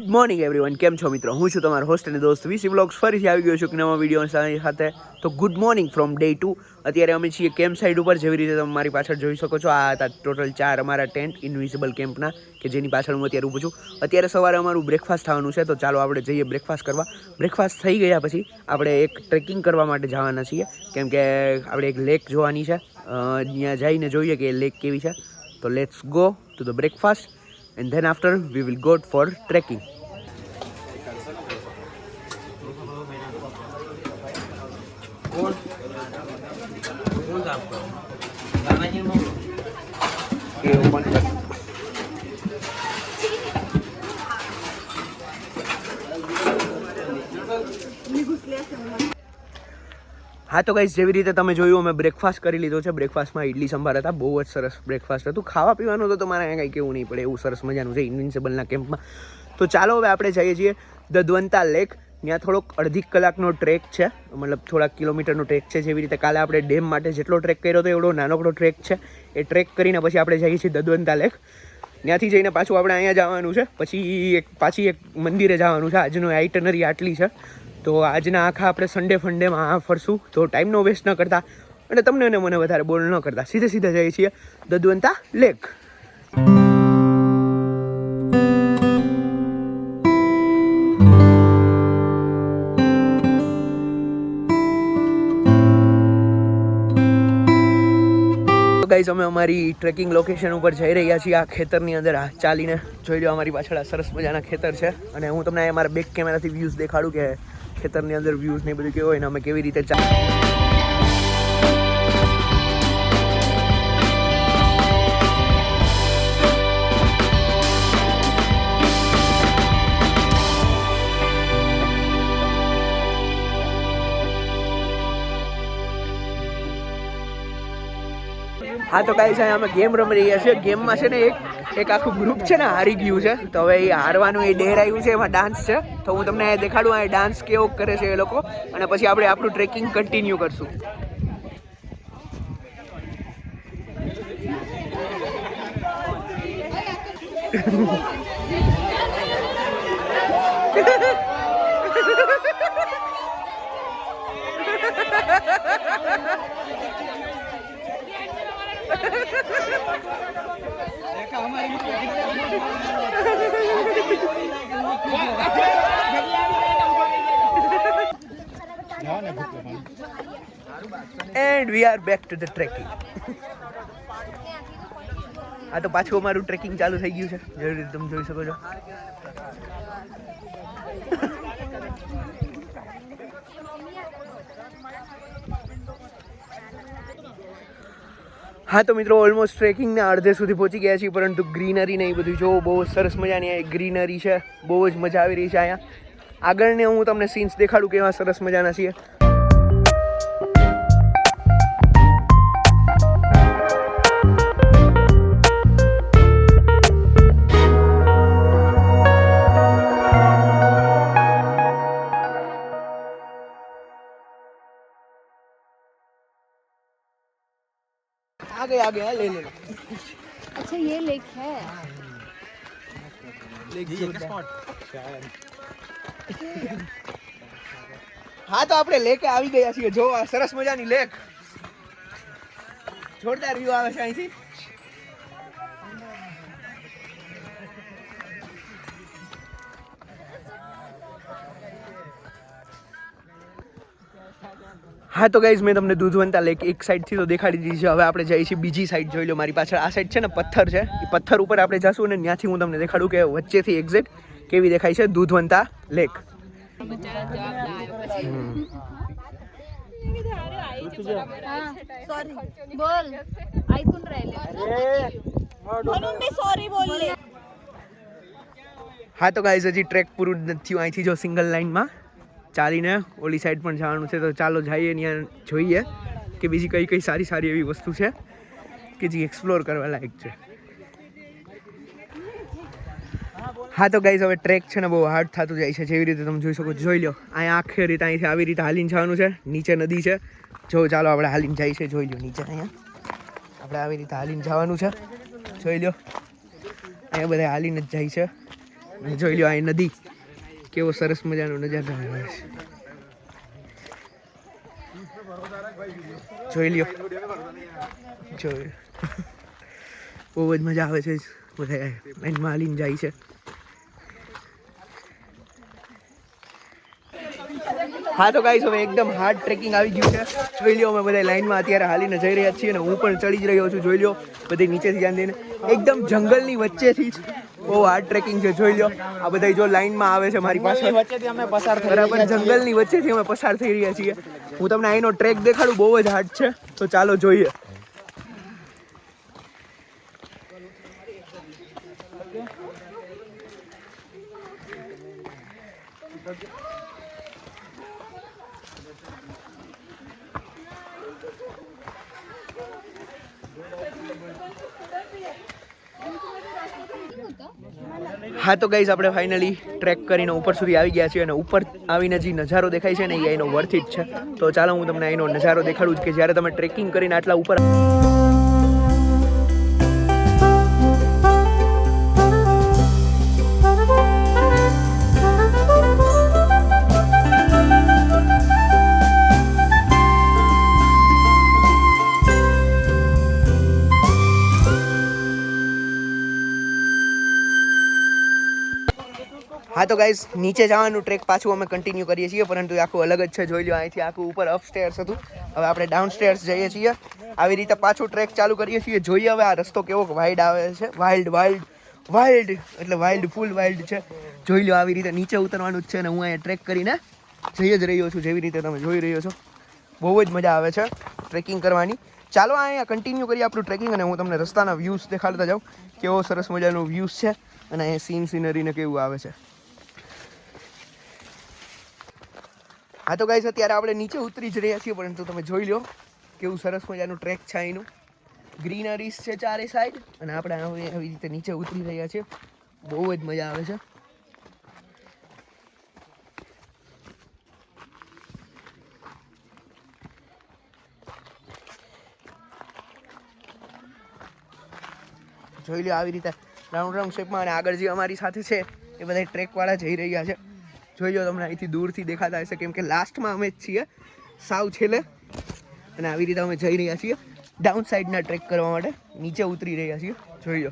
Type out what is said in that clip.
Good morning everyone, કેમ છો મિત્રો? હું છું તમારો હોસ્ટ અને દોસ્ત વીસી વ્લોગ્સ ફરીથી આવી ગયો છું નવા વિડીયો સાથે. તો ગુડ મોર્નિંગ ફ્રોમ ડે 2. અત્યારે અમે છીએ કેમ્પ સાઇડ ઉપર. જેવી રીતે તમે મારી પાછળ જોઈ શકો છો, આ હતા ટોટલ 4 અમારા ટેન્ટ ઇન્વિઝિબલ કેમ્પના, કે જેની પાછળ હું અત્યારે ઊભું છું. અત્યારે સવારે અમારું બ્રેકફાસ્ટ થવાનું છે, તો ચાલો આપણે જઈએ બ્રેકફાસ્ટ કરવા. બ્રેકફાસ્ટ થઈ ગયા પછી આપણે એક ટ્રેકિંગ કરવા માટે જવાના છીએ, કેમ કે આપણે એક લેક જોવાની છે. ત્યાં જઈને જોઈએ કે લેક કેવી છે. તો let's go to the breakfast and then after we will go for trekking. હા તો ગાઈસ, જેવી રીતે તમે જોયું અમે બ્રેકફાસ્ટ કરી લીધો છે. બ્રેકફાસ્ટમાં ઇડલી સંભાર હતા. બહુ જ સરસ બ્રેકફાસ્ટ હતું. ખાવા પીવાનું તો તમારે અહીંયા કંઈ કેવું નહીં પડે, એવું સરસ મજાનું છે ઇન્વિન્સિબલના કેમ્પમાં. તો ચાલો હવે આપણે જઈએ છીએ દદવંતા લેક. ત્યાં થોડોક અડધી કલાકનો ટ્રેક છે, મતલબ થોડાક કિલોમીટરનો ટ્રેક છે. જેવી રીતે કાલે આપણે ડેમ માટે જેટલો ટ્રેક કર્યો હતો એવડો નાનકડો ટ્રેક છે. એ ટ્રેક કરીને પછી આપણે જઈએ છીએ દદવંતા લેક. ત્યાંથી જઈને પાછું આપણે અહીંયા જવાનું છે. પછી પાછી એક મંદિરે જવાનું છે. આજનો આઇટનરી આટલી છે. તો આજના આખા આપણે સન્ડે ફંડેમાં ફરશું. તો ટાઈમનો વેસ્ટ ન કરતા અને તમને અને મને વધારે બોલ ન કરતા સીધે જઈએ છીએ દદવંતા લેક. ગાઈઝ, અમે અમારી ટ્રેકિંગ લોકેશન ઉપર જઈ રહ્યા છીએ. આ ખેતરની અંદર ચાલીને જોઈ લો, અમારી પાછળ આ સરસ મજાના ખેતર છે. અને હું તમને અમારા બેક કેમેરાથી વ્યૂઝ દેખાડું કે ખેતરની અંદર વ્યૂઝ ને બધું કેવું હોય ને અમે કેવી રીતે હા તો ગાઈસ, અહીંયા અમે ગેમ રમી રહ્યા છીએ. ગેમમાં છે ને એક આખું ગ્રુપ છે ને હારી ગયું છે. તો હવે એ હારવાનું એ ડેરાયું છે, એમાં ડાન્સ છે. તો હું તમને દેખાડું આ ડાન્સ કેવો કરે છે એ લોકો, અને પછી આપણે આપણું ટ્રેકિંગ કન્ટિન્યુ કરશું. And we are back to the trekking. આ તો પાછું અમારું ટ્રેકિંગ ચાલુ થઈ ગયું છે, જેવી રીતે તમે જોઈ શકો છો. હા તો મિત્રો, ઓલમોસ્ટ ટ્રેકિંગના અડધે સુધી પહોંચી ગયા છીએ, પરંતુ ગ્રીનરી ને એ બધું જોવો, બહુ સરસ મજાની ગ્રીનરી છે. બહુ જ મજા આવી રહી છે અહીંયા. આગળને હું તમને સીન્સ દેખાડું કેવા સરસ મજાના છીએ. आगे ले ले. अच्छा, ये लेक है. लेक हाँ तो આપણે લેકે આવી ગયા છીએ. જો આ સરસ મજાની લેક, જોરદાર વ્યૂ આવે છે અહીંથી. હા તો ગાઈઝ, મેં તમને દૂધવંતા લેક એક સાઈડથી તો દેખાડી દીધી છે. હવે આપણે જઈએ છીએ બીજી સાઈડ. જોઈ લો મારી પાછળ આ સાઈડ છે ને પથ્થર છે. એ પથ્થર ઉપર આપણે જશું અને ત્યાંથી હું તમને દેખાડું કે વચ્ચેથી એક્ઝેક્ટ કેવી દેખાય છે દૂધવંતા લેક. હા તો ગાઈઝ, હજી ટ્રેક પૂરું નથી થયું. અહીંથી જો સિંગલ લાઈનમાં ચાલીને ઓલી સાઈડ પણ જવાનું છે. તો ચાલો જઈએ, ત્યાં જોઈએ કે બીજી કઈ કઈ સારી સારી એવી વસ્તુ છે કે જે એક્સપ્લોર કરવા લાયક છે. હા તો ગાઈઝ, હવે ટ્રેક છે ને બહુ હાર્ડ થતું જાય છે. જેવી રીતે તમે જોઈ શકો, જોઈ લો અહીંયા આખી રીતે અહીંથી આવી રીતે હાલીને જવાનું છે. નીચે નદી છે. જો ચાલો આપણે હાલીને જાય છે. જોઈ લો નીચે અહીંયા આપણે આવી રીતે હાલીને જવાનું છે. જોઈ લો અહીંયા બધા હાલીને જ જાય છે. જોઈ લો આ નદી કેવો સરસ મજાનો નજારો આવે છે. જોઈ લ્યો બહુ જ મજા આવે છે. બધા લાઈનમાં હાલીને જાય છે. હા તો ગાઈસ હવે એકદમ હાર્ડ ટ્રેકિંગ આવી ગયું છે. જોઈ લ્યો અમે બધા લાઈનમાં અત્યારે હાલીને જઈ રહ્યા છીએ અને હું પણ ચડી જ રહ્યો છું. જોઈ લ્યો બધી નીચેથી ધ્યાન દઈને એકદમ જંગલની વચ્ચેથી જ બહુ હાર્ડ ટ્રેકિંગ છે. જોઈ લ્યો આ બધા જો લાઈનમાં આવે છે મારી પાસે વચ્ચેથી અમે પસાર થઈ બરાબર જંગલની વચ્ચેથી અમે પસાર થઈ રહ્યા છીએ. હું તમને અહીંનો ટ્રેક દેખાડું બહુ જ હાર્ડ છે. તો ચાલો જોઈએ. હા તો ગાઈઝ આપણે ફાઇનલી ટ્રેક કરીને ઉપર સુધી આવી ગયા છીએ અને ઉપર આવીને જે નજારો દેખાય છે ને એ એનો વર્થ ઇટ છે. તો ચાલો હું તમને એનો નજારો દેખાડું કે જ્યારે તમે ટ્રેકિંગ કરીને આટલા ઉપર હા તો ગાઈઝ નીચે જવાનું ટ્રેક પાછું અમે કન્ટિન્યુ કરીએ છીએ પરંતુ આખું અલગ જ છે. જોઈ લો અહીંથી આખું ઉપર અપસ્ટેર્સ હતું. હવે આપણે ડાઉનસ્ટેર્સ જઈએ છીએ. આવી રીતે પાછું ટ્રેક ચાલુ કરીએ છીએ. જોઈએ હવે આ રસ્તો કેવો વાઇલ્ડ આવે છે. વાઇલ્ડ એટલે વાઇલ્ડ ફૂલ વાઇલ્ડ છે. જોઈ લો આવી રીતે નીચે ઉતરવાનું જ છે અને હું અહીંયા ટ્રેક કરીને જઈ જ રહ્યો છું. જેવી રીતે તમે જોઈ રહ્યો છો બહુ જ મજા આવે છે ટ્રેકિંગ કરવાની. ચાલો અહીંયા કન્ટિન્યુ કરીએ આપણું ટ્રેકિંગ અને હું તમને રસ્તાના વ્યૂઝ દેખાડતા જાઉં કેવો સરસ મજાનો વ્યૂઝ છે અને અહીંયા સીનરીને કેવું આવે છે. હા તો ગાઈસ અત્યારે આપણે નીચે ઉતરી જ રહ્યા છીએ પરંતુ તમે જોઈ લો કેવું સરસ મજાનું ટ્રેક છે. અહીંનું ગ્રીનરીઝ છે ચારે સાઈડ અને આપણે આવી રીતે નીચે ઉતરી રહ્યા છીએ. બહુ જ મજા આવે છે. જોઈ લો આવી રીતે રાઉન્ડ શેપમાં અને આગળ જે અમારી સાથે છે એ બધા ટ્રેકવાળા જઈ રહ્યા છે. જોઈ લો તમને અહીંથી દૂરથી દેખાતા હશે કેમ કે લાસ્ટમાં અમે જ છીએ સાવ છેલ્લે અને આવી રીતે અમે જઈ રહ્યા છીએ ડાઉન સાઈડના ટ્રેક કરવા માટે નીચે ઉતરી રહ્યા છીએ. જોઈ લો